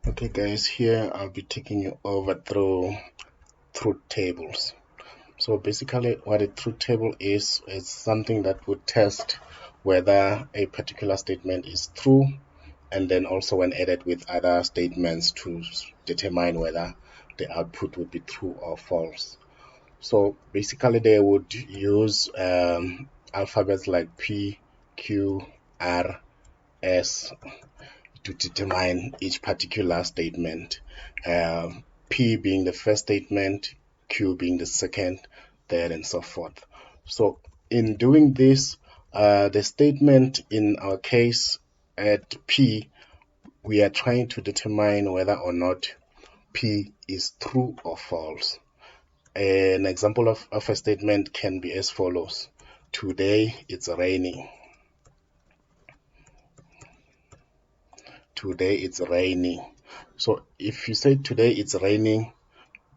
Okay guys, here I'll be taking you over through truth tables. So basically what a truth table is something that would test whether a particular statement is true, and then also when added with other statements to determine whether the output would be true or false. So basically they would use alphabets like P, Q, R, S to determine each particular statement. Uh, P being the first statement, Q being the second, third, and so forth. So in doing this, the statement in our case at P, we are trying to determine whether or not P is true or false. An example of a statement can be as follows. Today it's raining. Today it's raining. So if you say today it's raining,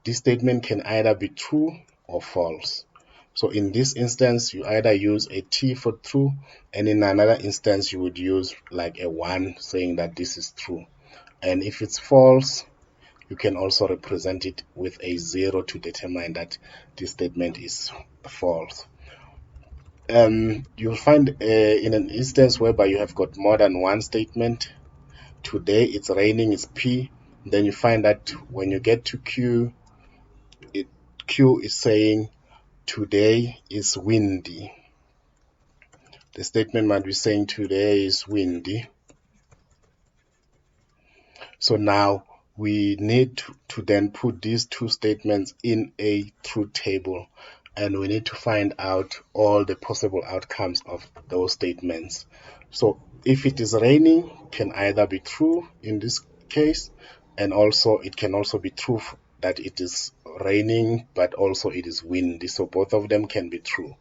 this statement can either be true or false. So in this instance, you either use a T for true, and in another instance, you would use like a 1 saying that this is true. And if it's false, you can also represent it with a 0 to determine that this statement is false. You'll find in an instance whereby you have got more than one statement. Today it's raining is P. Then you find that when you get to Q, Q is saying today is windy. The statement might be saying today is windy. So now we need to then put these two statements in a truth table, and we need to find out all the possible outcomes of those statements. So if it is raining, can either be true in this case, and also it can also be true that it is raining, but also it is windy. So both of them can be true.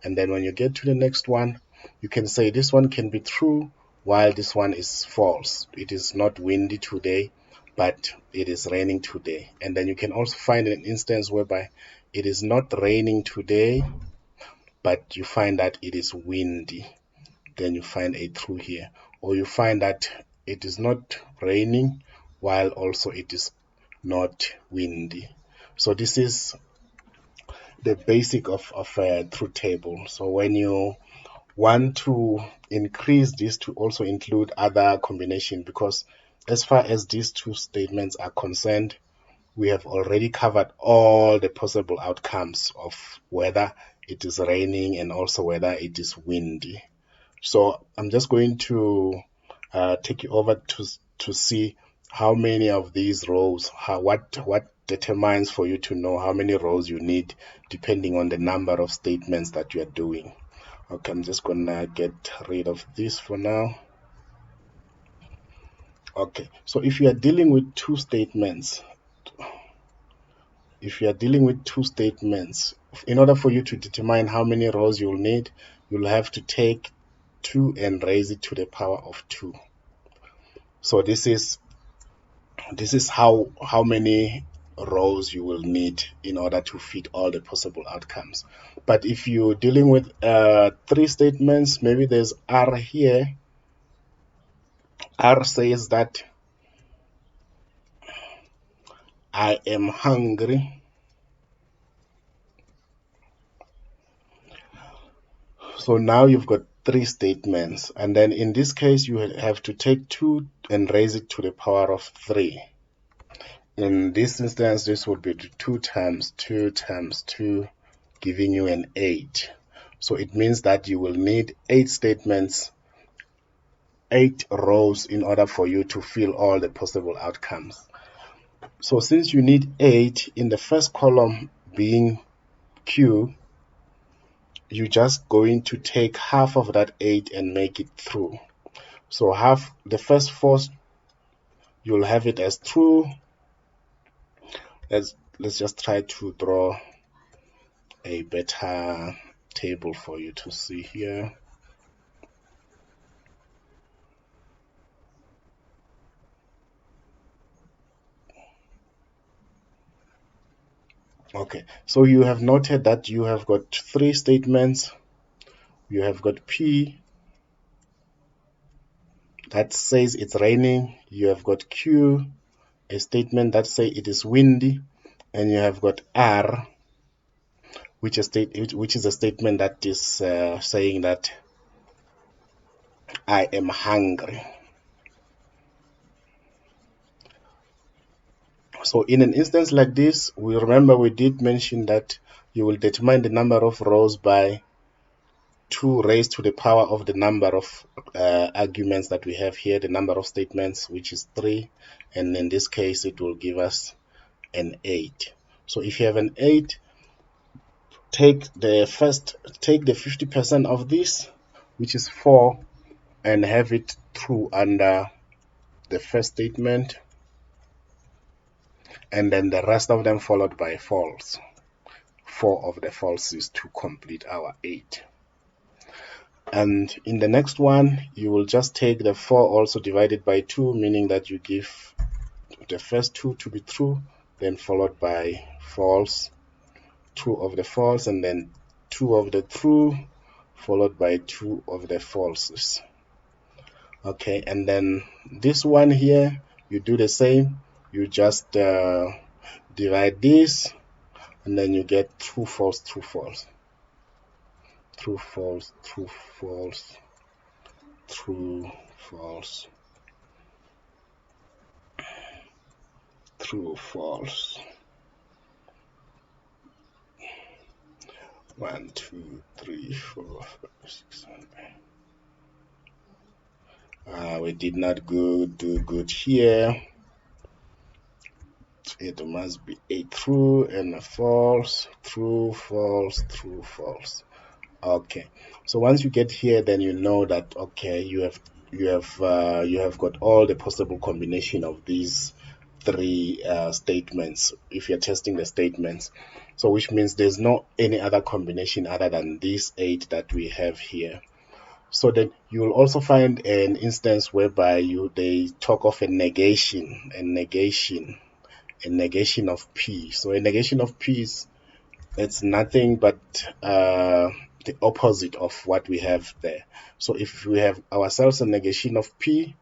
And then when you get to the next one, you can say this one can be true while this one is false. It is not windy today, but it is raining today. And then you can also find an instance whereby it is not raining today, but you find that it is windy. Then you find a true here. Or you find that it is not raining while also it is not windy. So this is the basic of a truth table. So when you want to increase this to also include other combination, because as far as these two statements are concerned, we have already covered all the possible outcomes of whether it is raining and also whether it is windy. So I'm just going to take you over to see how many of these rows, what determines for you to know how many rows you need depending on the number of statements that you are doing. Okay, I'm just gonna get rid of this for now. Okay, so if you are dealing with two statements, in order for you to determine how many rows you'll need, you'll have to take 2 and raise it to the power of 2. So this is how many rows you will need in order to fit all the possible outcomes. But if you're dealing with 3 statements, maybe there's R here. R says that I am hungry. So now you've got 3 statements, and then in this case you have to take 2 and raise it to the power of 3. In this instance, this would be 2 times 2 times 2, giving you an 8. So it means that you will need 8 statements, 8 rows in order for you to fill all the possible outcomes. So since you need 8, in the first column being Q, you're just going to take half of that 8 and make it true. So half, the first 4, you'll have it as true. Let's just try to draw a better table for you to see here. Okay, so you have noted that you have got 3 statements. You have got P that says it's raining. You have got Q a statement that say it is windy, and you have got R, which is a statement that is saying that I am hungry. So in an instance like this, we remember we did mention that you will determine the number of rows by 2 raised to the power of the number of arguments that we have here, the number of statements, which is 3, and in this case it will give us an 8. So if you have an 8, take the 50% of this, which is 4, and have it true under the first statement, and then the rest of them followed by false. 4 of the falses to complete our 8. And in the next one, you will just take the 4 also divided by 2, meaning that you give the first 2 to be true, then followed by false, 2 of the false, and then 2 of the true, followed by 2 of the falses. Okay, and then this one here, you do the same. You just divide this, and then you get true, false, true, false. True, false, true, false, true, false, true, false. 1, 2, 3, 4, 5, 6, 7. We did not do good here. It must be a true and a false. True, false, true, false. Okay, so once you get here, then you know that okay, you have got all the possible combination of these 3 statements if you're testing the statements. So which means there's no any other combination other than these 8 that we have here. So then you will also find an instance whereby they talk of a negation of P. So a negation of P is it's nothing but the opposite of what we have there. So if we have ourselves a negation of P,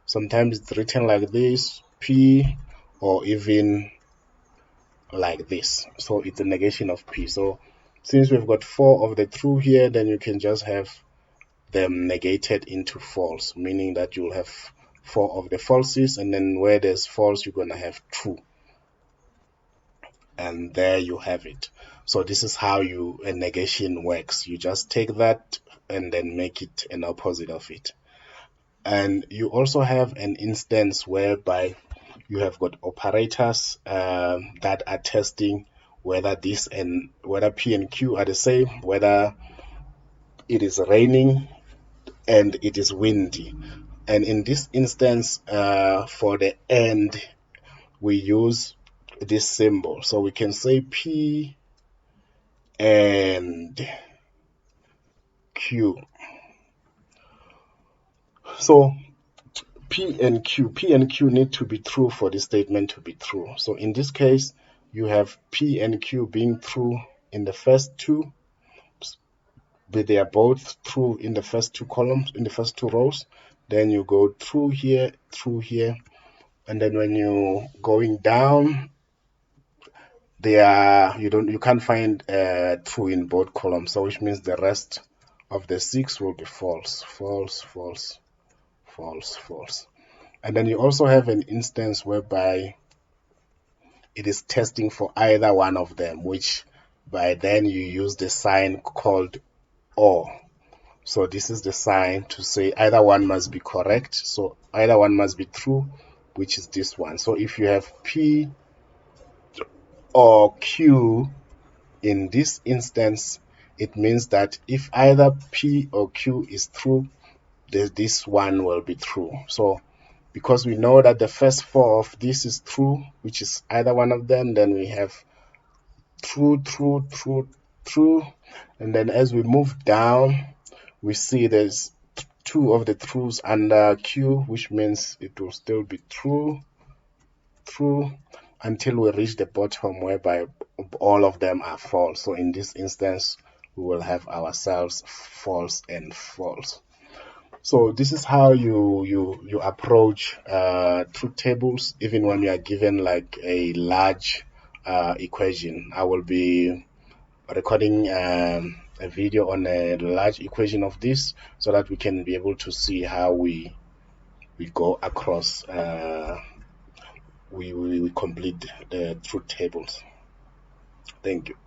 sometimes it's written like this, P, or even like this. So it's a negation of P. So since we've got 4 of the true here, then you can just have them negated into false, meaning that you'll have 4 of the falses, and then where there's false, you're going to have true. And there you have it. So this is how a negation works. You just take that and then make it an opposite of it. And you also have an instance whereby you have got operators that are testing whether P and Q are the same, whether it is raining and it is windy. And in this instance, for the and, we use this symbol. So we can say P and Q. So P and Q need to be true for this statement to be true. So in this case, you have P and Q being true in the first 2, but they are both true in the first 2 columns, in the first 2 rows. Then you go true here, and then when you're going down, you can't find true in both columns. So which means the rest of the 6 will be false, false, false, false, false. And then you also have an instance whereby it is testing for either one of them, which by then you use the sign called OR. So this is the sign to say either one must be correct. So either one must be true, which is this one. So if you have P or Q in this instance, it means that if either P or Q is true, this one will be true. So because we know that the first 4 of this is true, which is either one of them, then we have true, true, true, true. And then as we move down, we see there's 2 of the trues under Q, which means it will still be true, true, until we reach the bottom whereby all of them are false. So in this instance, we will have ourselves false and false. So this is how you approach truth tables, even when you are given like a large equation. I will be recording a video on a large equation of this, so that we can be able to see how we go across, we complete the truth tables. Thank you.